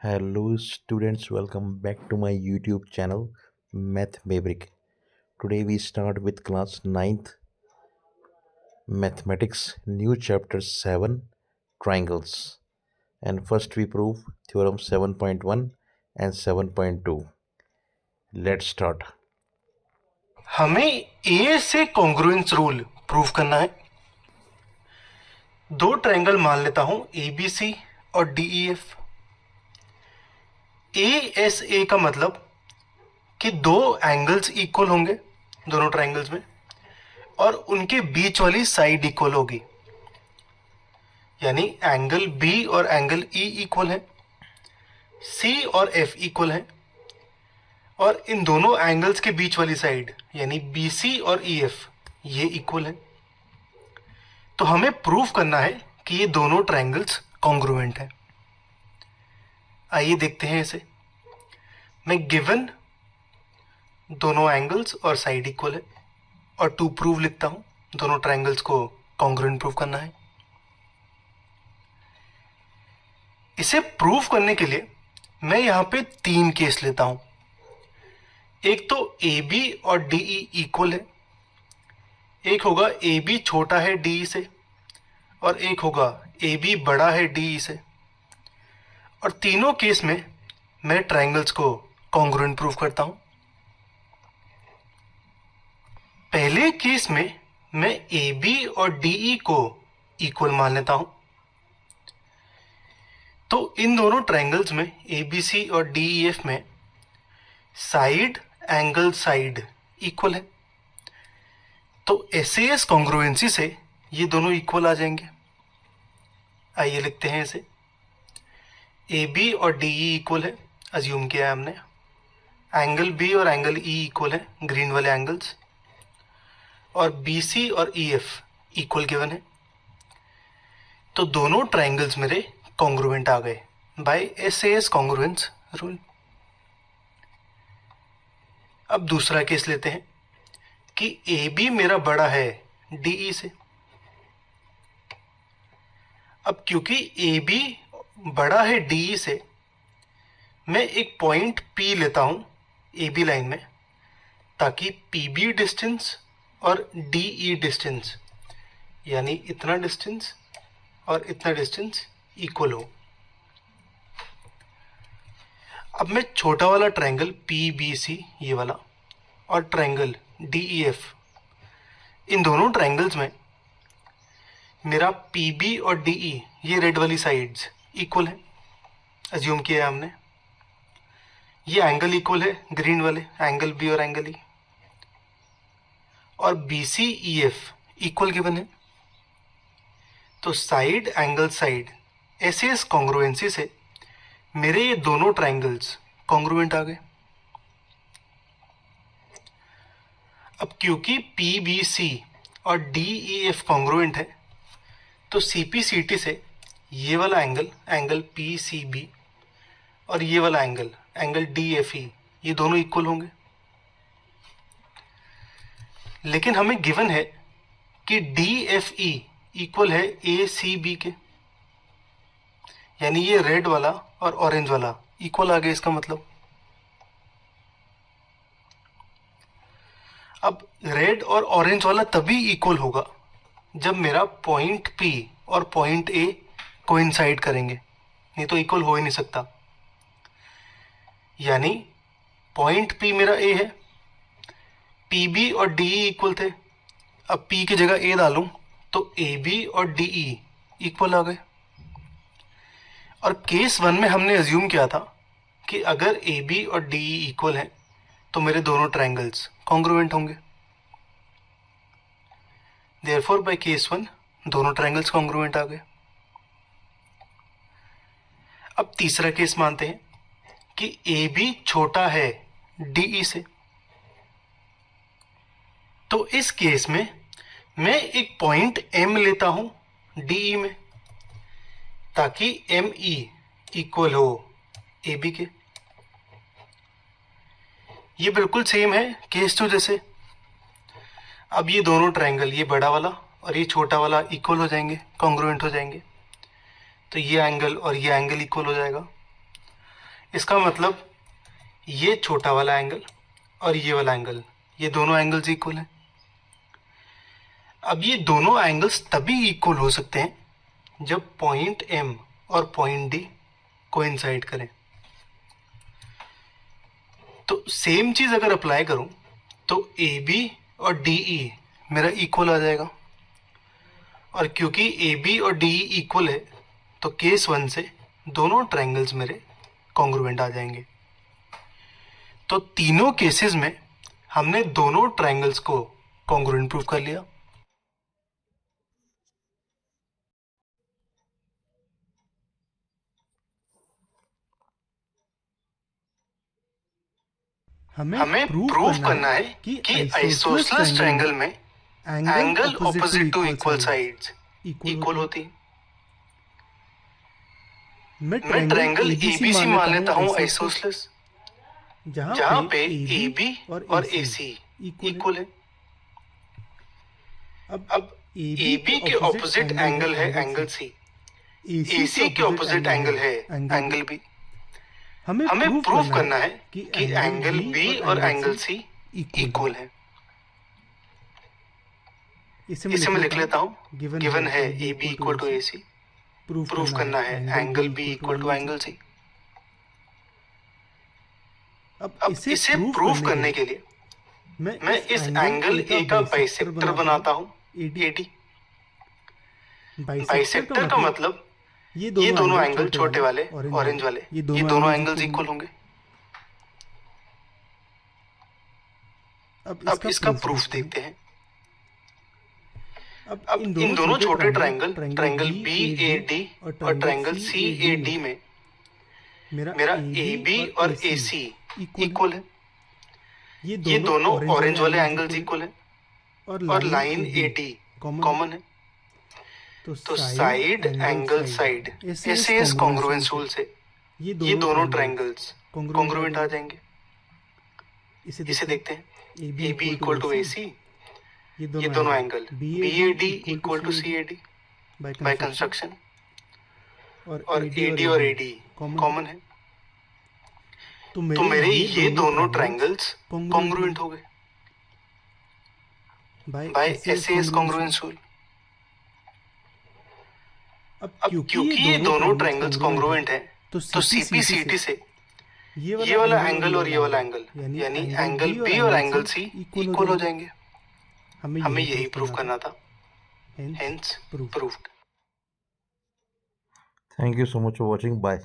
Hello students, welcome back to my YouTube channel Math Maverick. Today we start with class ninth Mathematics, new chapter 7 Triangles. And first we prove theorem 7.1 and 7.2. Let's start. हमें ए से congruence rule prove करना है। दो triangle मान लेता हूं A B C और D E F. A S A का मतलब कि दो एंगल्स इक्वल होंगे दोनों ट्रायंगल्स में और उनके बीच वाली साइड इक्वल होगी, यानी एंगल बी और एंगल ई इक्वल है, सी और एफ इक्वल है और इन दोनों एंगल्स के बीच वाली साइड यानी बी सी और ई एफ ये इक्वल है। तो हमें प्रूव करना है कि ये दोनों ट्रायंगल्स कॉन्ग्रुएंट हैं। आइए देखते हैं इसे। मैं गिवन दोनों एंगल्स और साइड इक्वल है और टू प्रूव लिखता हूं। दोनों ट्रायंगल्स को कॉन्ग्रुएंट प्रूव करना है। इसे प्रूव करने के लिए मैं यहां पे तीन केस लेता हूं। एक तो ए बी और डी ई इक्वल है, एक होगा ए बी छोटा है डी ई से और एक होगा ए बी बड़ा है डी ई से। और तीनों केस में मैं ट्रायंगल्स को कॉन्ग्रुएंट प्रूव करता हूं। पहले केस में मैं ए बी और डी ई को इक्वल मान लेता हूं। तो इन दोनों ट्रायंगल्स में ए बी सी और डी ई एफ में साइड एंगल साइड इक्वल है, तो एस ए एस कॉन्ग्रुएंसी से ये दोनों इक्वल आ जाएंगे। आइए लिखते हैं इसे। ए बी और डी ई इक्वल है, अज्यूम किया है हमने। एंगल बी और एंगल ई इक्वल है, ग्रीन वाले एंगल्स। और बी सी और ई एफ इक्वल गिवन है, तो दोनों ट्रायंगल्स मेरे कॉन्ग्रुएंट आ गए by S A S congruence rule. अब दूसरा केस लेते हैं कि ए बी मेरा बड़ा है डी ई से। अब क्योंकि ए बी बड़ा है डी ई से, मैं एक पॉइंट पी लेता हूं ए बी लाइन में, ताकि पी बी डिस्टेंस और डी ई डिस्टेंस यानी इतना डिस्टेंस और इतना डिस्टेंस इक्वल हो। अब मैं छोटा वाला ट्रायंगल पी बी सी ये वाला और ट्रायंगल डी ई एफ, इन दोनों ट्रायंगल्स में मेरा पी बी और डी ई ये रेड वाली साइड्स इक्वल है, अज्यूम किया है हमने। ये एंगल इक्वल है ग्रीन वाले एंगल बी और एंगल ई, और B C E F equal given है, तो side angle side S S congruency से मेरे ये दोनों ट्रायंगल्स कॉन्ग्रुएंट आ गए। अब क्योंकि पी बी सी और डी ई एफ कॉन्ग्रुएंट है, तो सी पी सी टी से ये वाला angle angle P C B और ये वाला angle angle D F E ये दोनों इक्वल होंगे। लेकिन हमें गिवन है कि डी एफ ई इक्वल है ए सी बी के, यानी ये रेड वाला और ऑरेंज वाला इक्वल आ गया। इसका मतलब अब रेड और ऑरेंज वाला तभी इक्वल होगा जब मेरा पॉइंट पी और पॉइंट ए कोइंसाइड करेंगे, नहीं तो इक्वल हो ही नहीं सकता। यानी पॉइंट पी मेरा ए है, पी बी और डी ई इक्वल थे। अब पी की जगह ए डालूं तो ए बी और डी ई इक्वल आ गए। और केस वन में हमने अज्यूम किया था कि अगर ए बी और डी ई इक्वल हैं तो मेरे दोनों ट्रायंगल्स कॉन्ग्रुएंट होंगे। देयरफॉर बाय केस वन दोनों ट्रायंगल्स कॉन्ग्रुएंट आ गए। अब तीसरा केस मानते हैं कि ए बी छोटा है डी ई से। तो इस केस में मैं एक पॉइंट एम लेता हूं डी ई में, ताकि एम ई इक्वल हो ए बी के। ये बिल्कुल सेम है केस टू जैसे। अब ये दोनों ट्रायंगल, ये बड़ा वाला और ये छोटा वाला इक्वल हो जाएंगे, कॉन्ग्रुएंट हो जाएंगे। तो ये एंगल और ये एंगल इक्वल हो जाएगा। इसका मतलब ये छोटा वाला एंगल और ये वाला एंगल, ये दोनों एंगल्स इक्वल हैं। अब ये दोनों एंगल्स तभी इक्वल हो सकते हैं जब पॉइंट एम और पॉइंट डी कोइंसाइड करें। तो सेम चीज अगर अप्लाई करूं तो ए बी और डी ई मेरा इक्वल आ जाएगा, और क्योंकि ए बी और डी ई इक्वल है तो केस 1 से दोनों ट्रायंगल्स मेरे कॉन्ग्रुएंट आ जाएंगे। तो तीनों केसेस में हमने दोनों ट्रायंगल्स को कॉन्ग्रुएंट प्रूव कर लिया। हमें प्रूव करना है कि आइसोसेलेस ट्रायंगल में angle opposite to equal sides equal होती है। मैं ट्रायंगल एबीसी मान लेता हूं आइसोसेलेस, जहां पे AB और AC इक्वल है। अब AB के ऑपोजिट एंगल है एंगल C, AC के ऑपोजिट एंगल है एंगल B। हमें प्रूव करना है कि एंगल B और एंगल C इक्वल है। इसे मैं लिख लेता हूं, गिवन है AB equal to AC, prove करना है angle B equal to angle C। अब इसे प्रूव करने के लिए मैं इस एंगल A का बाइसेक्टर बनाता हूं AD। बाइसेक्टर का मतलब ये दोनों एंगल छोटे वाले ऑरेंज वाले, ये दोनों एंगल्स इक्वल होंगे। अब इसका प्रूफ देखते हैं। अब इन दोनों छोटे ट्रायंगल BAD और ट्रायंगल CAD में मेरा AB और AC इक्वल है। ये दोनों ऑरेंज वाले एंगल्स इक्वल है और लाइन AD कॉमन है। तो side angle side SAS congruence rule से ये दोनों ट्रायंगल्स कॉन्ग्रुएंट आ जाएंगे। इसे देखते हैं, AB इक्वल टू AC, ये दोनों angle BAD equal to CAD by construction, और AD और AD कॉमन है। तो मेरे ये दोनों ट्रायंगल्स कॉन्ग्रुएंट हो गए बाय SAS कॉन्ग्रुएंस रूल। अब क्योंकि ये दोनों ट्रायंगल्स कॉन्ग्रुएंट हैं तो CPCT से ये वाला एंगल और ये वाला एंगल यानी एंगल B और एंगल C इक्वल हो जाएंगे। हमें यही प्रूव करना था, hence proved. Thank you so much for watching. Bye.